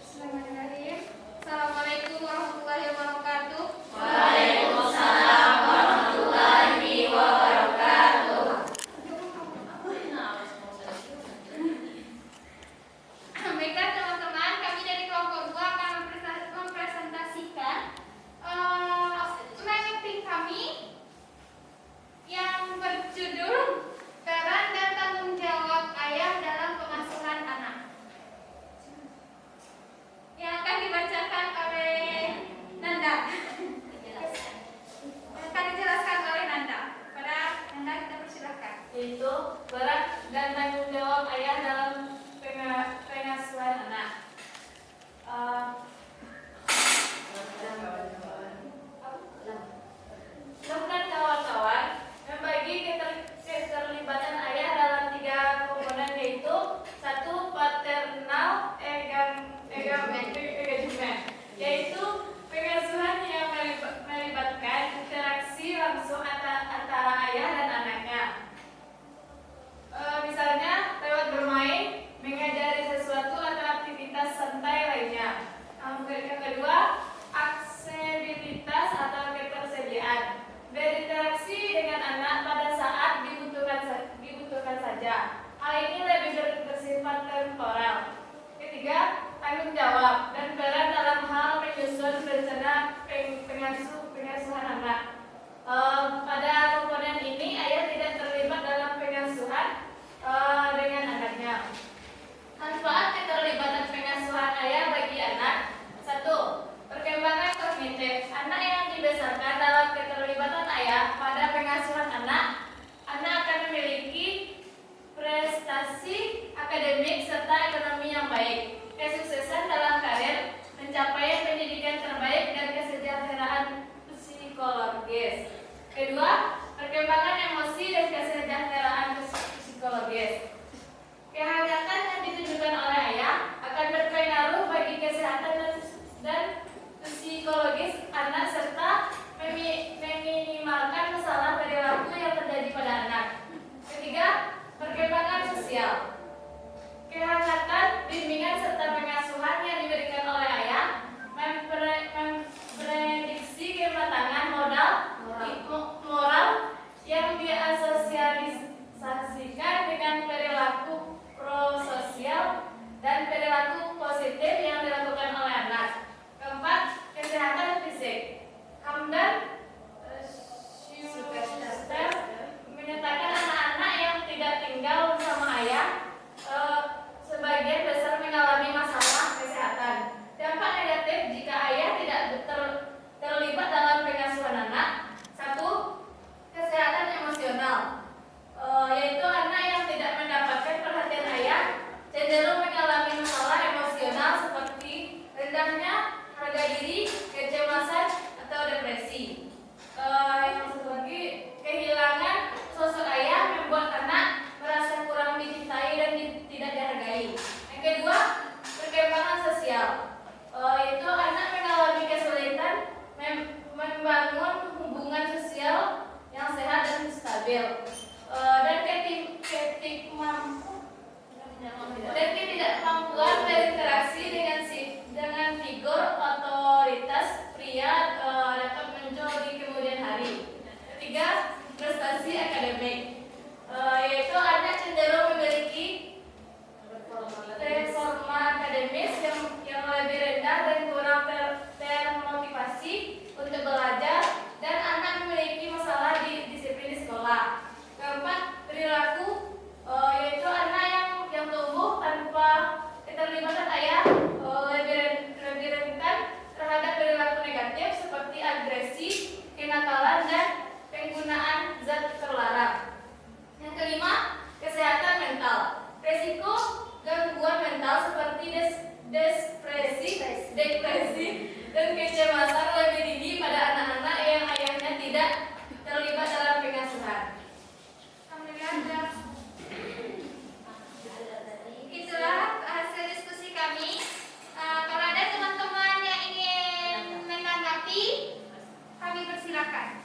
Bismillahirrahmanirrahim. Assalamualaikum warahmatullahi wabarakatuh. Waalaikumsalam warahmatullahi wabarakatuh. Baiklah teman-teman, kami dari kelompok 2 akan mempresentasikan mapping kami yang berjudul Peran dan Tanggung Jawab Ayah dalam Pengasuhan Anak, yang akan dibacakan oleh Nanda. Akan dijelaskan oleh Nanda. Pada Nanda kita persilahkan. Yaitu peran dan tanggung jawab ayah dalam pengasuhan anak. Teman kawan-kawan, membagi keterlibatan ayah dalam 3 komponen, yaitu 1. Paternal engagement, yaitu pengasuhan yang melibatkan interaksi langsung antara ayah dan anaknya. Misalnya lewat bermain, mengajari sesuatu atau aktivitas santai lainnya. Yang kedua, aksesibilitas atau ketersediaan, berinteraksi dengan anak pada saat dibutuhkan saja. Hal ini lebih bersifat temporal. Ketiga, tanggung jawab dan peran dalam hal menyusun rencana pengasuhan anak. Pada komponen ini ayah tidak terlibat dalam pengasuhan dengan anaknya. Manfaat keterlibatan pengasuhan ayah bagi anak. 1. Perkembangan kognitif. Anak yang dibesarkan dalam keterlibatan ayah pada pengasuhan anak akan memiliki prestasi akademik serta ekonomi yang baik, kesuksesan dalam karir, pencapaian pendidikan terbaik, dan kesejahteraan psikologis. Kedua, perkembangan emosi dan kesejahteraan psikologis. Kehangatan yang ditunjukkan oleh ayah mental seperti depresi, dan kecemasan lebih tinggi pada anak-anak yang ayahnya tidak terlibat dalam pengasuhan. Itulah hasil diskusi kami. Kalau ada teman-teman yang ingin menanggapi, kami persilakan.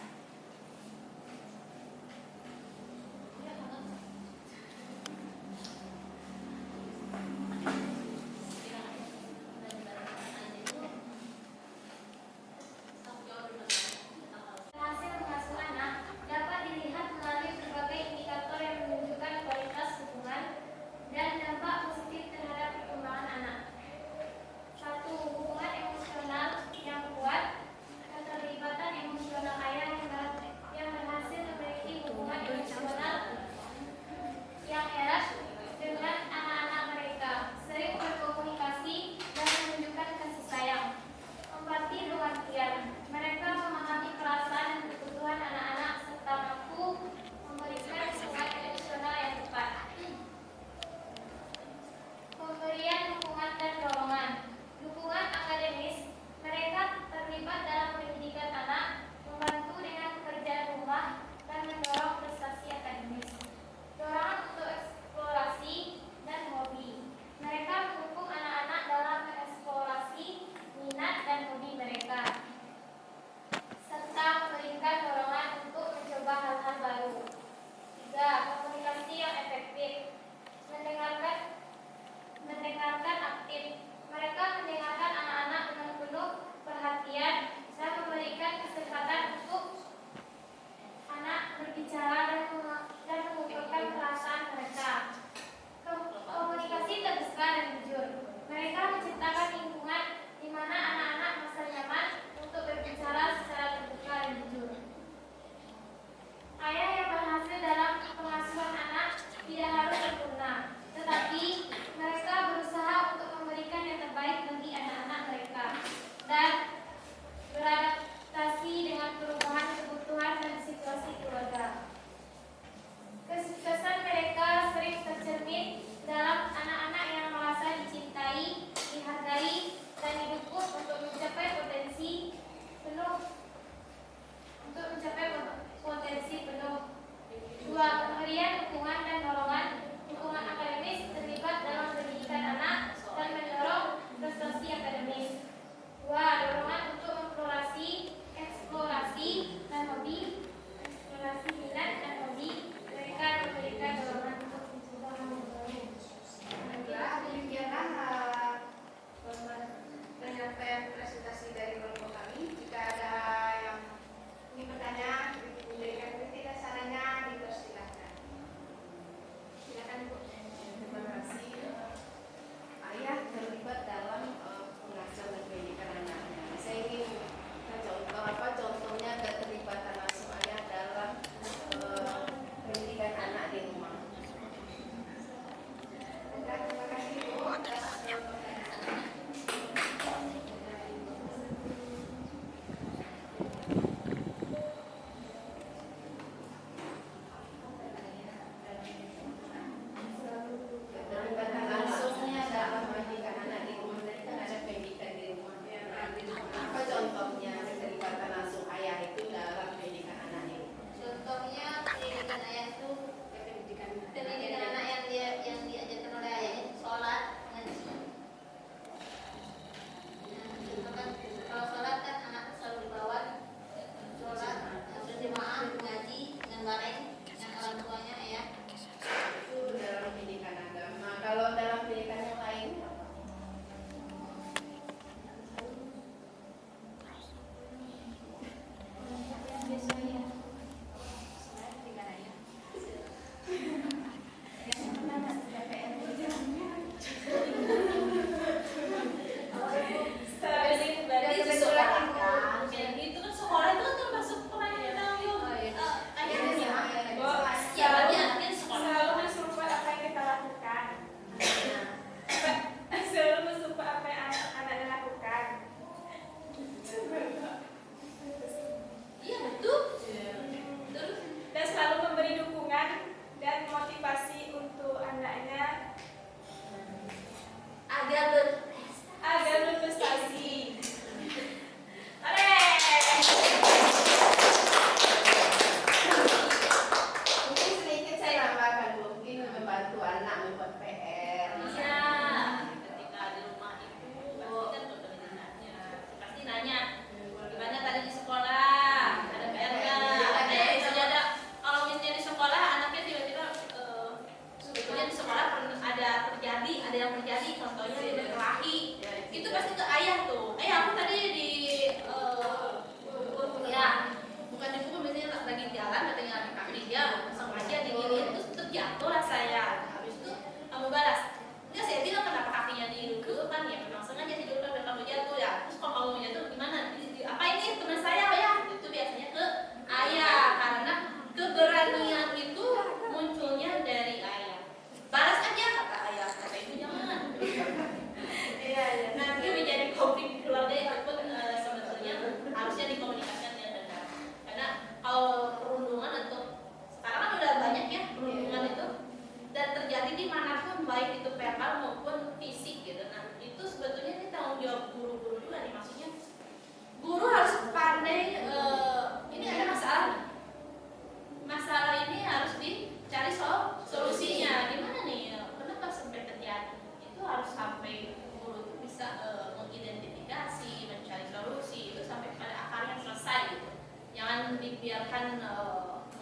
dibiarkan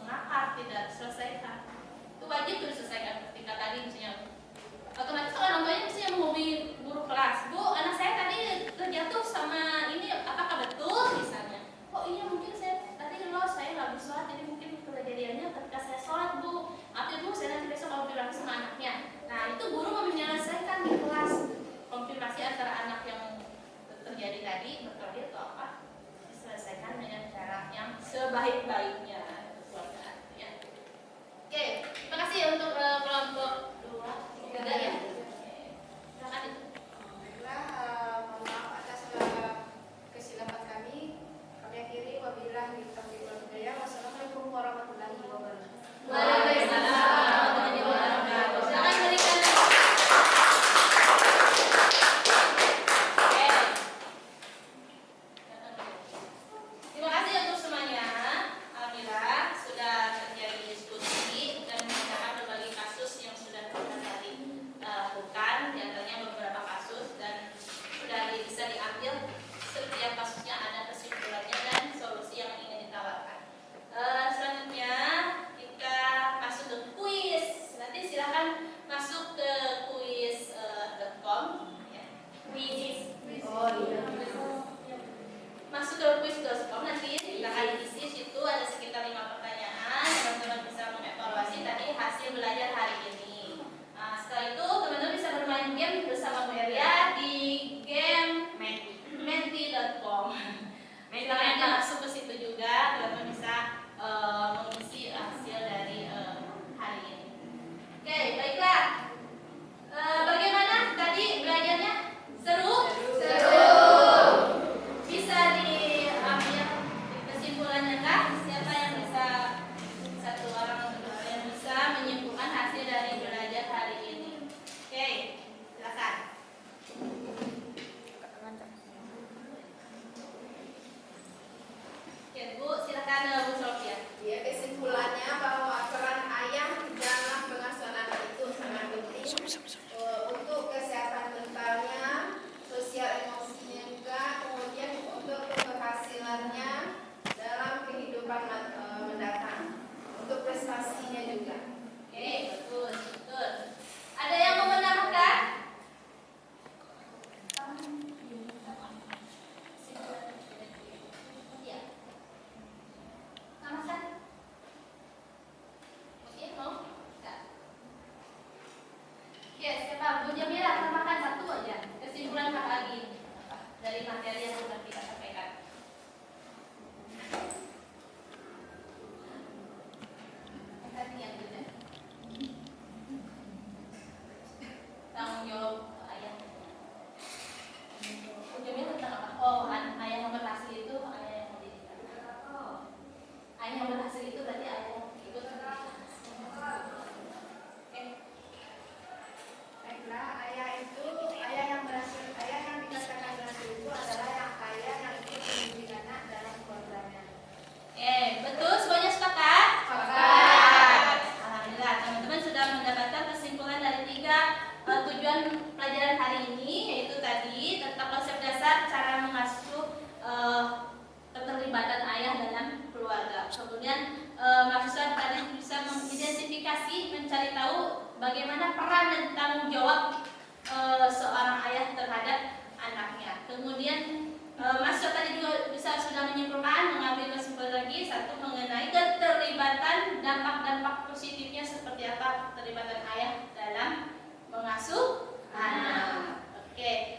mengakar, tidak diselesaikan. Itu wajib tuh diselesaikan ketika tadi misalnya otomatis kalau orang tuanya misalnya menghubungi guru kelas, Bu, anak saya tadi terjatuh sama ini, apakah betul misalnya? Oh iya, mungkin saya tadi saya nggak bisa sholat, jadi mungkin kejadiannya ketika saya sholat, Bu. Maaf ya Bu, saya nanti besok konfirmasi sama anaknya. Nah itu guru menyelesaikan di kelas konfirmasi antara anak yang terjadi tadi berkelahi atau apa, diselesaikan dengan cara yang sebaik-baiknya. Ya. Oke, terima kasih untuk kelompok 2, 3 ya. Silakan itu. Baiklah, mohon maaf atas kesilapan kami. Kami akhiri wabillahi taufiq wal hidayah. Wassalamualaikum warahmatullahi wabarakatuh. Waalaikumsalam warahmatullahi wabarakatuh. Silakan berikan. Oke. Terima kasih untuk semuanya. Alhamdulillah sudah terjadi diskusi dan membicarakan berbagai kasus yang sudah kita tadi lakukan, di antaranya beberapa kasus, dan sudah bisa diambil setiap kasusnya ada kesimpulannya dan solusi yang ingin ditawarkan. Selanjutnya kita masuk ke kuis. Nanti silakan masuk ke kuis.com ya. Oh iya. Masuk ke kuis.com, nanti silakan diisi. Situ ada sekitar 5 pertanyaan. Teman-teman bisa mengevaluasi tadi hasil belajar hari ini. Nah, setelah itu teman-teman bisa bermain game bersama Melia di game menti.com. Silakan masuk ke situ juga, teman-teman bisa mengisi hasil dari hari ini. Oke, baiklah. Bagaimana tadi belajarnya? Seru? Bisa diambil kesimpulannya kah? Siapa yang bisa, satu orang atau dua orang yang bisa menyimpulkan hasil dari belajar hari ini? Oke, silakan. Oke, Bu, silakan Bu Sofia. Ya, kesimpulannya bahwa peran ayah dalam pengasuhan anak itu sangat penting untuk kesehatan mentalnya, sosial emosinya juga, kemudian untuk keberhasilannya dalam kehidupan mendatang, untuk prestasinya juga. Oke, betul, betul. Ada yang mau menambahkan? Iya. Tambahkan? Oke, mau? Enggak. Oke, siapa? Bu Jamila, tambahkan satu aja. Kesimpulan Kak Agi dari materi yang sudah kita sampaikan. Tadi yang gitu. Tanggung jawab ayah. Ujungnya tentang apa? Oh, ayah yang berhasil itu ayah yang mendidik. Ayah yang berhasil itu berarti ayah yang ikut. Oke. Baiklah, ayah yang berhasil, ayah yang dikatakan berhasil itu adalah yang ayah yang ikut mendidik anak dalam keluarganya. Betul, semuanya sepakat? Sepakat. Alhamdulillah, teman-teman sudah mendapatkan kesimpulan dari 3 tujuan pelajaran hari ini, yaitu tadi tentang konsep dasar cara mengasuh keterlibatan ayah dalam keluarga. Kemudian mahasiswa tadi bisa mengidentifikasi, mencari tahu bagaimana peran dan tanggung jawab seorang ayah terhadap anaknya. Kemudian mahasiswa tadi juga sudah menyimpulkan, mengambil kesimpulan lagi, satu mengenai keterlibatan, dampak-dampak positifnya seperti apa keterlibatan ayah dalam mengasuh anak. Oke.